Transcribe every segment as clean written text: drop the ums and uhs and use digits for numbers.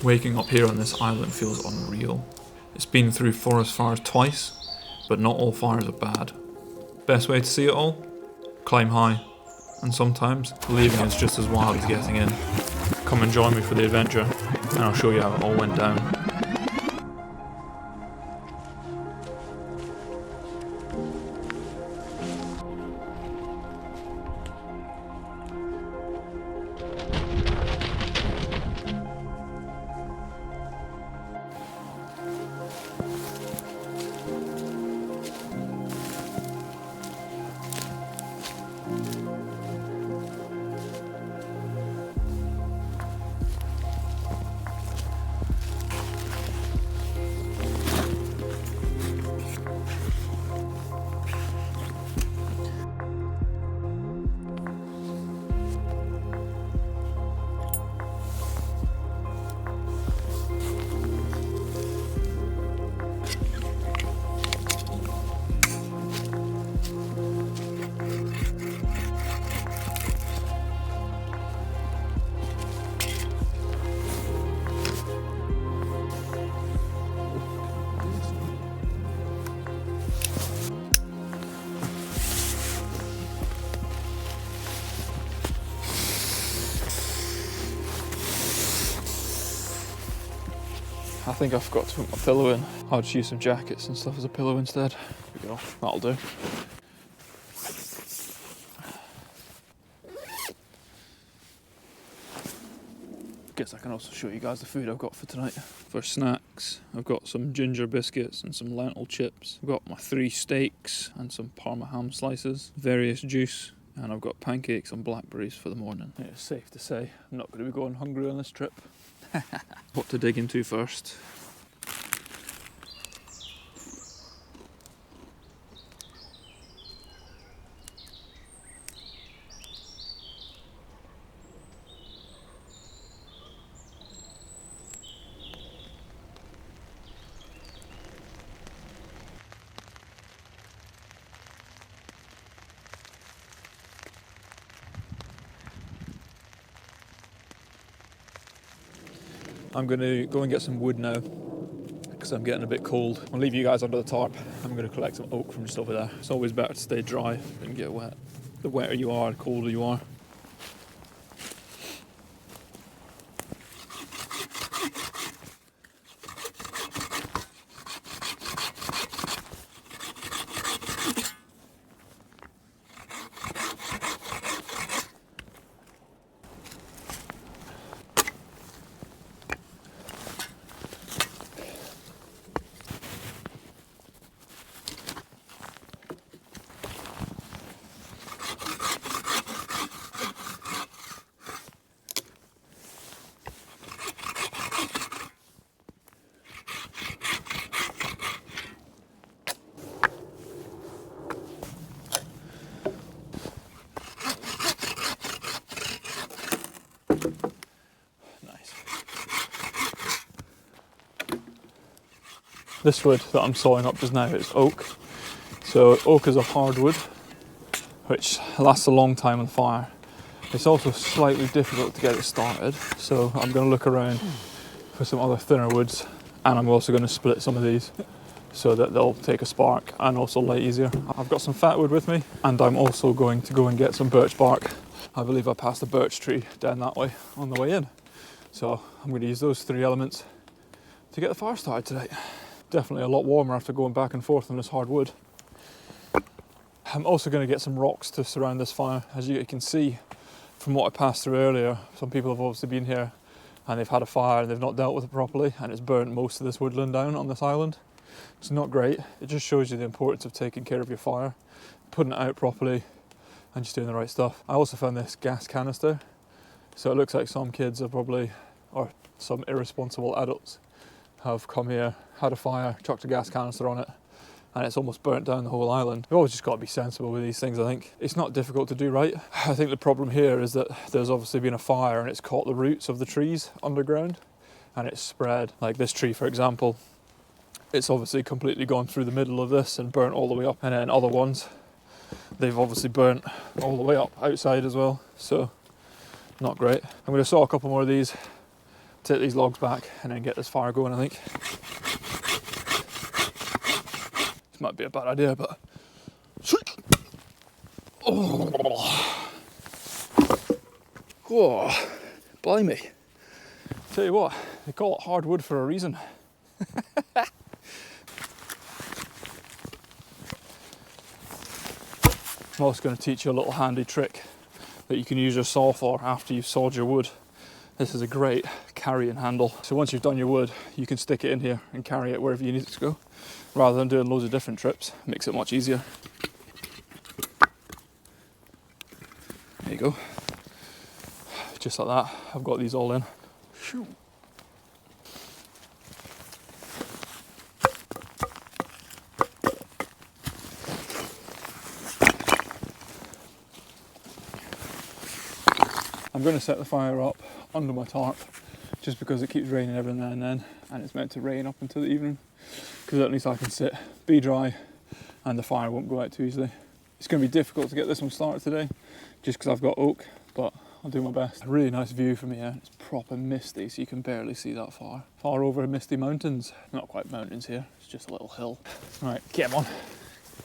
Waking up here on this island feels unreal. It's been through forest fires twice, but not all fires are bad. Best way to see it all? Climb high. And sometimes, leaving is just as wild as getting in. Come and join me for the adventure, and I'll show you how it all went down. I think I forgot to put my pillow in. I'll just use some jackets and stuff as a pillow instead. Here we go, that'll do. Guess I can also show you guys the food I've got for tonight. For snacks, I've got some ginger biscuits and some lentil chips. I've got my 3 steaks and some Parma ham slices, various juice, and I've got pancakes and blackberries for the morning. It's safe to say I'm not going to be going hungry on this trip. What to dig into first? I'm going to go and get some wood now because I'm getting a bit cold. I'll leave you guys under the tarp. I'm going to collect some oak from just over there. It's always better to stay dry than get wet. The wetter you are, the colder you are. This wood that I'm sawing up just now is oak. So oak is a hardwood, which lasts a long time on fire. It's also slightly difficult to get it started, so I'm going to look around for some other thinner woods, and I'm also going to split some of these so that they'll take a spark and also light easier. I've got some fat wood with me, and I'm also going to go and get some birch bark. I believe I passed a birch tree down that way on the way in. So I'm going to use those 3 elements to get the fire started tonight. Definitely a lot warmer after going back and forth on this hard wood. I'm also going to get some rocks to surround this fire. As you can see from what I passed through earlier, some people have obviously been here and they've had a fire and they've not dealt with it properly, and it's burnt most of this woodland down on this island. It's not great. It just shows you the importance of taking care of your fire, putting it out properly and just doing the right stuff. I also found this gas canister. So it looks like some kids are probably, or some irresponsible adults, have come here, had a fire, chucked a gas canister on it, and it's almost burnt down the whole island. We've always just got to be sensible with these things, I think. It's not difficult to do right. I think the problem here is that there's obviously been a fire and it's caught the roots of the trees underground and it's spread. Like this tree, for example, it's obviously completely gone through the middle of this and burnt all the way up. And then other ones, they've obviously burnt all the way up outside as well. So not great. I'm going to saw a couple more of these, take these logs back and then get this fire going, I think. This might be a bad idea, but... Oh, blimey. Tell you what, they call it hardwood for a reason. I'm also going to teach you a little handy trick that you can use your saw for after you've sawed your wood. This is a great carrying handle. So once you've done your wood, you can stick it in here and carry it wherever you need it to go, rather than doing loads of different trips. Makes it much easier. There you go. Just like that, I've got these all in. Shoo. I'm going to set the fire up under my tarp just because it keeps raining every now and then, and it's meant to rain up until the evening, because at least I can sit, be dry, and the fire won't go out too easily. It's going to be difficult to get this one started today just because I've got oak, but I'll do my best. A really nice view from here. It's proper misty, so you can barely see that far. Far over misty mountains. Not quite mountains here, it's just a little hill. Alright, get on.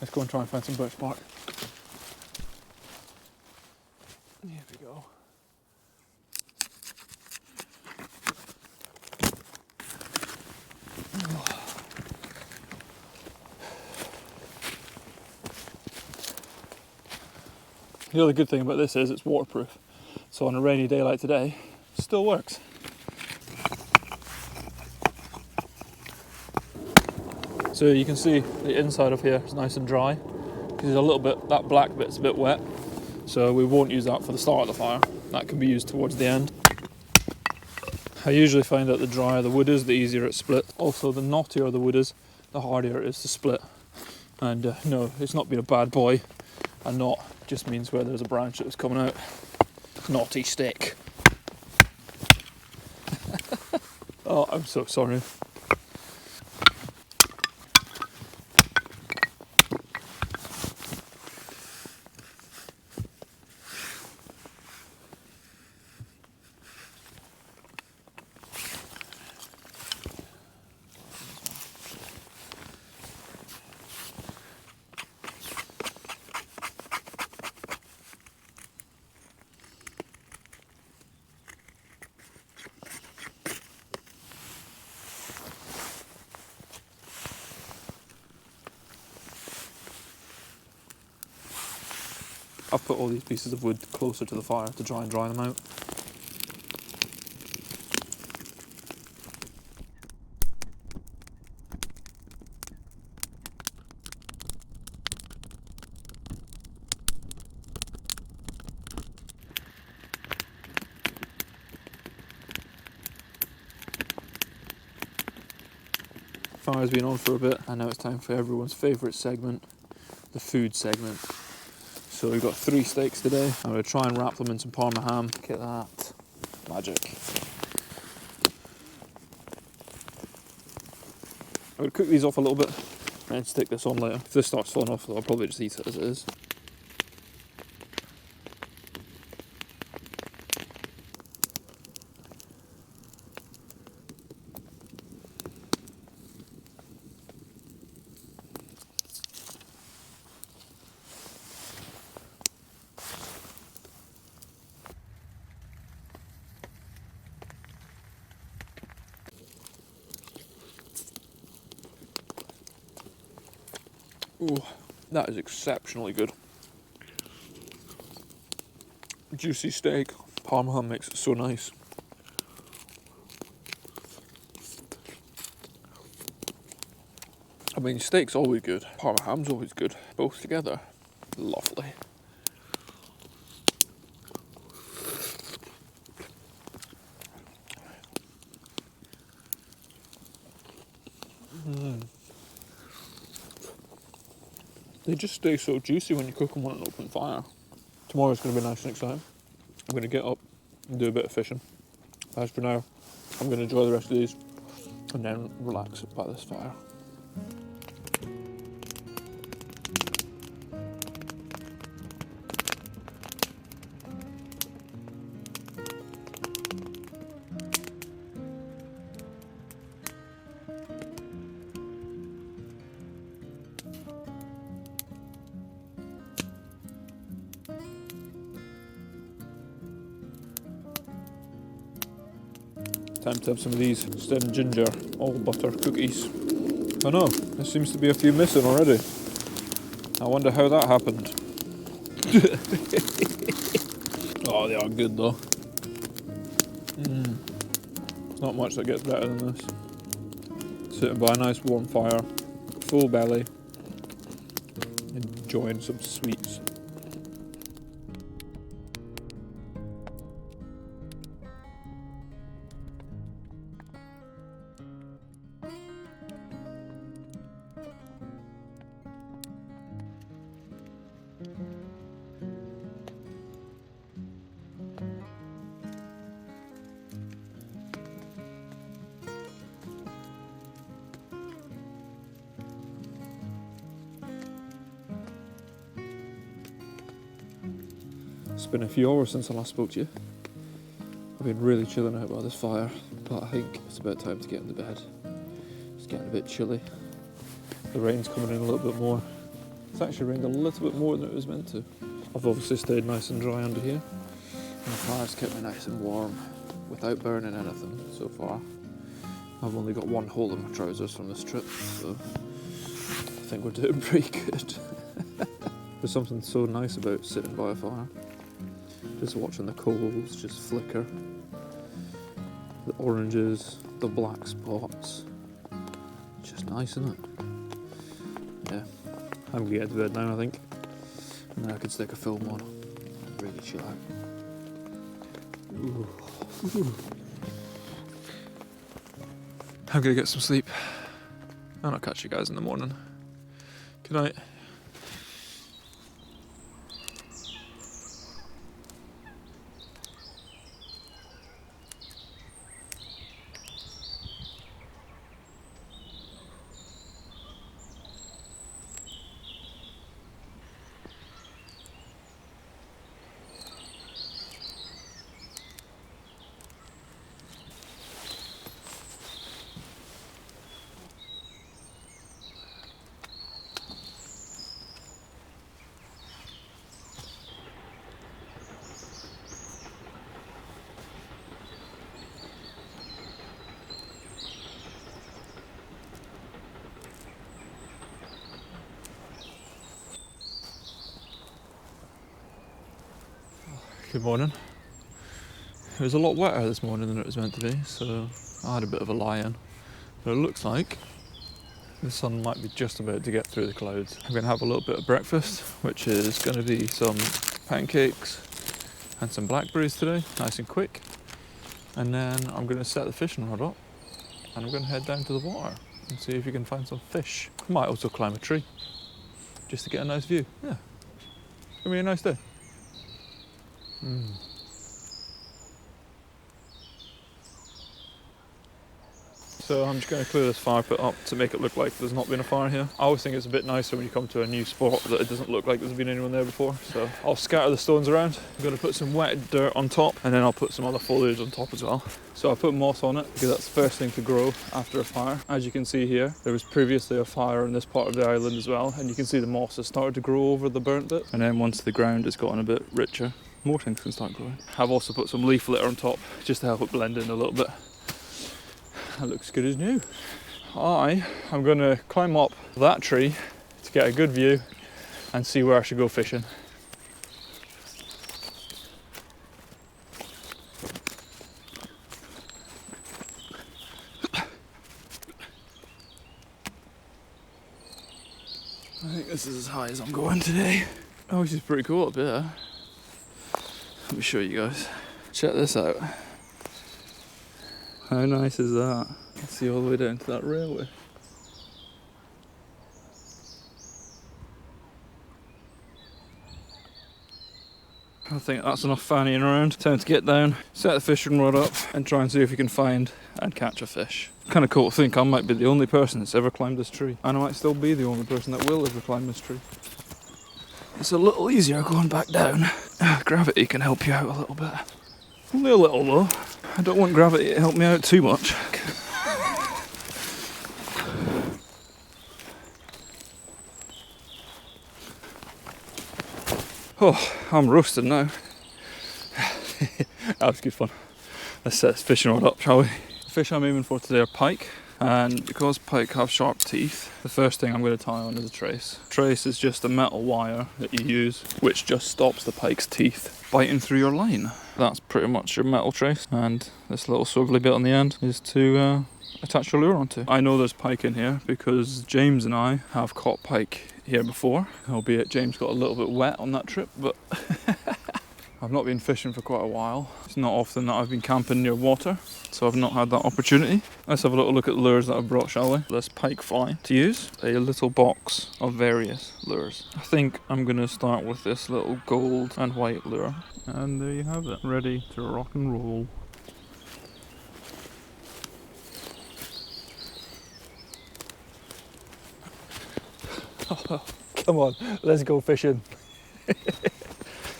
Let's go and try and find some birch bark. Here we go. The other good thing about this is it's waterproof, so on a rainy day like today, it still works. So you can see the inside of here is nice and dry, because there's a little bit, that black bit's a bit wet, so we won't use that for the start of the fire. That can be used towards the end. I usually find that the drier the wood is, the easier it's split. Also, the knottier the wood is, the harder it is to split. And no, it's not been a bad boy. A knot just means where there's a branch that was coming out. Knotty stick. Oh, I'm so sorry. I've put all these pieces of wood closer to the fire to try and dry them out. Fire's been on for a bit, and now it's time for everyone's favourite segment, the food segment. So we've got 3 steaks today. I'm going to try and wrap them in some Parma ham. Look at that. Magic. I'm going to cook these off a little bit and stick this on later. If this starts falling off, I'll probably just eat it as it is. Ooh, that is exceptionally good. Juicy steak. Parma ham makes it so nice. I mean, steak's always good. Parma ham's always good. Both together, lovely. They just stay so juicy when you cook them on an open fire. Tomorrow's going to be nice and exciting. I'm going to get up and do a bit of fishing. As for now, I'm going to enjoy the rest of these and then relax by this fire. Time to have some of these stem ginger all butter cookies. I know, there seems to be a few missing already. I wonder how that happened. Oh, they are good though. There's not much that gets better than this. Sitting by a nice warm fire, full belly, enjoying some sweets. It's been a few hours since I last spoke to you. I've been really chilling out by this fire, but I think it's about time to get into bed. It's getting a bit chilly. The rain's coming in a little bit more. It's actually rained a little bit more than it was meant to. I've obviously stayed nice and dry under here, and the fire's kept me nice and warm without burning anything so far. I've only got one hole in my trousers from this trip, so I think we're doing pretty good. There's something so nice about sitting by a fire. Just watching the coals just flicker. The oranges, the black spots. Just nice, isn't it? Yeah, I'm gonna get to bed now, I think. And then I can stick a film on and really chill out. Ooh. I'm gonna get some sleep. And I'll catch you guys in the morning. Good night. Good morning. It was a lot wetter this morning than it was meant to be, so I had a bit of a lie-in. But it looks like the sun might be just about to get through the clouds. I'm going to have a little bit of breakfast, which is going to be some pancakes and some blackberries today, nice and quick. And then I'm going to set the fishing rod up and I'm going to head down to the water and see if you can find some fish. I might also climb a tree just to get a nice view. Yeah, it's going to be a nice day. So I'm just going to clear this fire pit up to make it look like there's not been a fire here. I always think it's a bit nicer when you come to a new spot that it doesn't look like there's been anyone there before. So I'll scatter the stones around. I'm going to put some wet dirt on top and then I'll put some other foliage on top as well. So I put moss on it because that's the first thing to grow after a fire. As you can see here, there was previously a fire in this part of the island as well, and you can see the moss has started to grow over the burnt bit. And then once the ground has gotten a bit richer, more things can start growing. I've also put some leaf litter on top just to help it blend in a little bit. That looks good as new. I'm going to climb up that tree to get a good view and see where I should go fishing. I think this is as high as I'm going today. Oh, this is pretty cool up here. Let me show you guys. Check this out. How nice is that? You can see all the way down to that railway. I think that's enough fannying around. Time to get down, set the fishing rod up and try and see if we can find and catch a fish. Kind of cool to think I might be the only person that's ever climbed this tree. And I might still be the only person that will ever climb this tree. It's a little easier going back down. Gravity can help you out a little bit. Only a little though. I don't want gravity to help me out too much. Oh, I'm roasting now. That was good fun. Let's set this fishing rod up, shall we? The fish I'm aiming for today are pike, and because pike have sharp teeth, the first thing I'm going to tie on is a trace. Trace is just a metal wire that you use, which just stops the pike's teeth biting through your line. That's pretty much your metal trace, and this little swivelly bit on the end is to attach your lure onto. I know there's pike in here because James and I have caught pike here before, albeit James got a little bit wet on that trip, but I've not been fishing for quite a while. It's not often that I've been camping near water, so I've not had that opportunity. Let's have a little look at the lures that I've brought, shall we? This pike fly to use, a little box of various lures. I think I'm gonna start with this little gold and white lure. And there you have it, ready to rock and roll. Come on, let's go fishing.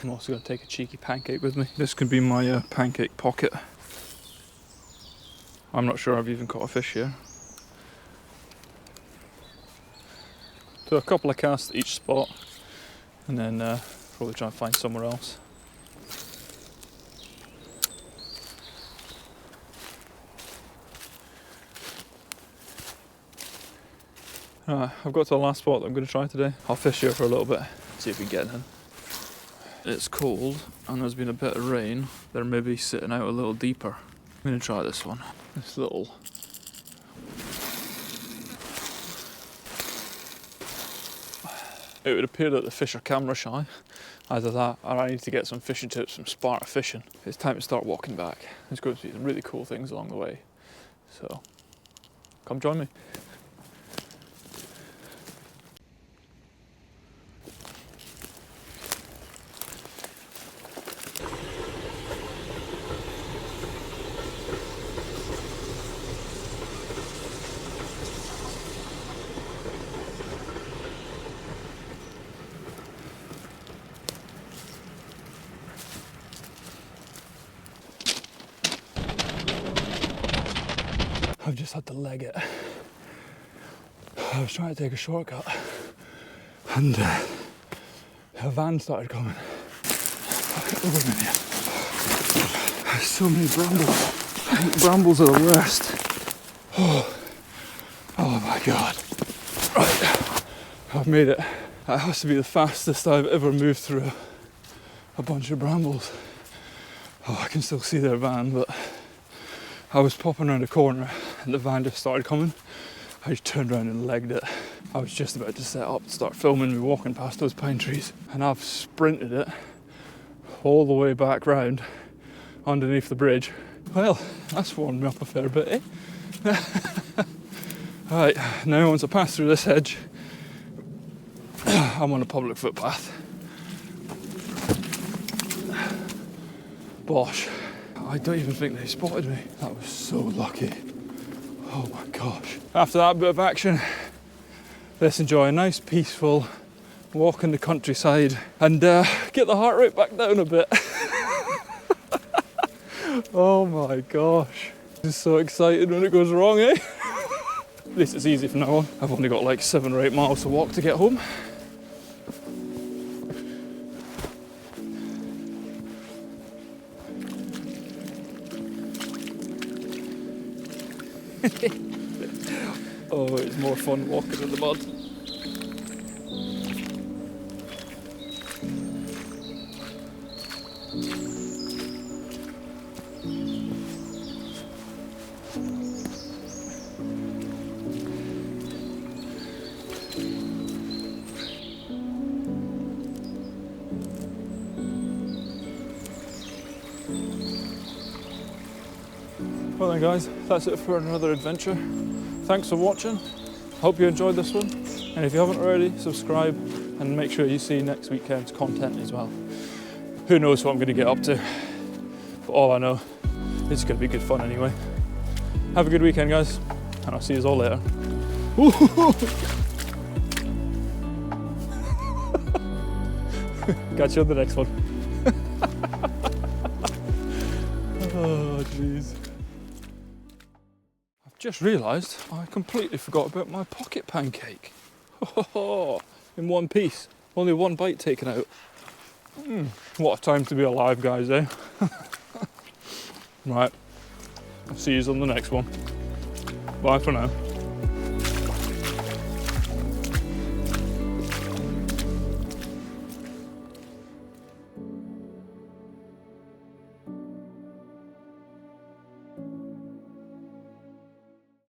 I'm also going to take a cheeky pancake with me. This could be my pancake pocket. I'm not sure I've even caught a fish here. So a couple of casts at each spot, and then probably try and find somewhere else. I've got to the last spot that I'm going to try today. I'll fish here for a little bit, see if we can get in. It's cold and there's been a bit of rain. They're maybe sitting out a little deeper. I'm going to try this one. This little... It would appear that the fish are camera shy. Either that or I need to get some fishing tips from Sparta Fishing. It's time to start walking back. There's going to be some really cool things along the way. So, come join me. I've just had to leg it. I was trying to take a shortcut and a van started coming. There's so many brambles. I think brambles are the worst. Oh my god. Right, I've made it. That has to be the fastest I've ever moved through a bunch of brambles. Oh, I can still see their van, but I was popping around a corner and the van just started coming. I just turned around and legged it. I was just about to set up and start filming me walking past those pine trees, and I've sprinted it all the way back round underneath the bridge. Well, that's warmed me up a fair bit, eh? Right, now once I pass through this hedge, I'm on a public footpath. Bosh. I don't even think they spotted me. That was so lucky. Oh my gosh. After that bit of action, let's enjoy a nice peaceful walk in the countryside and get the heart rate back down a bit. Oh my gosh. This is so exciting when it goes wrong, eh? At least it's easy from now on. I've only got like 7 or 8 miles to walk to get home. Oh, it's more fun walking in the mud. Well then guys, that's it for another adventure. Thanks for watching. Hope you enjoyed this one. And if you haven't already, subscribe and make sure you see next weekend's content as well. Who knows what I'm going to get up to. But all I know, it's going to be good fun anyway. Have a good weekend guys, and I'll see you all later. Catch you on the next one. Oh jeez. Just realised I completely forgot about my pocket pancake. In one piece, only one bite taken out. What a time to be alive, guys, eh? Right, I'll see you on the next one. Bye for now.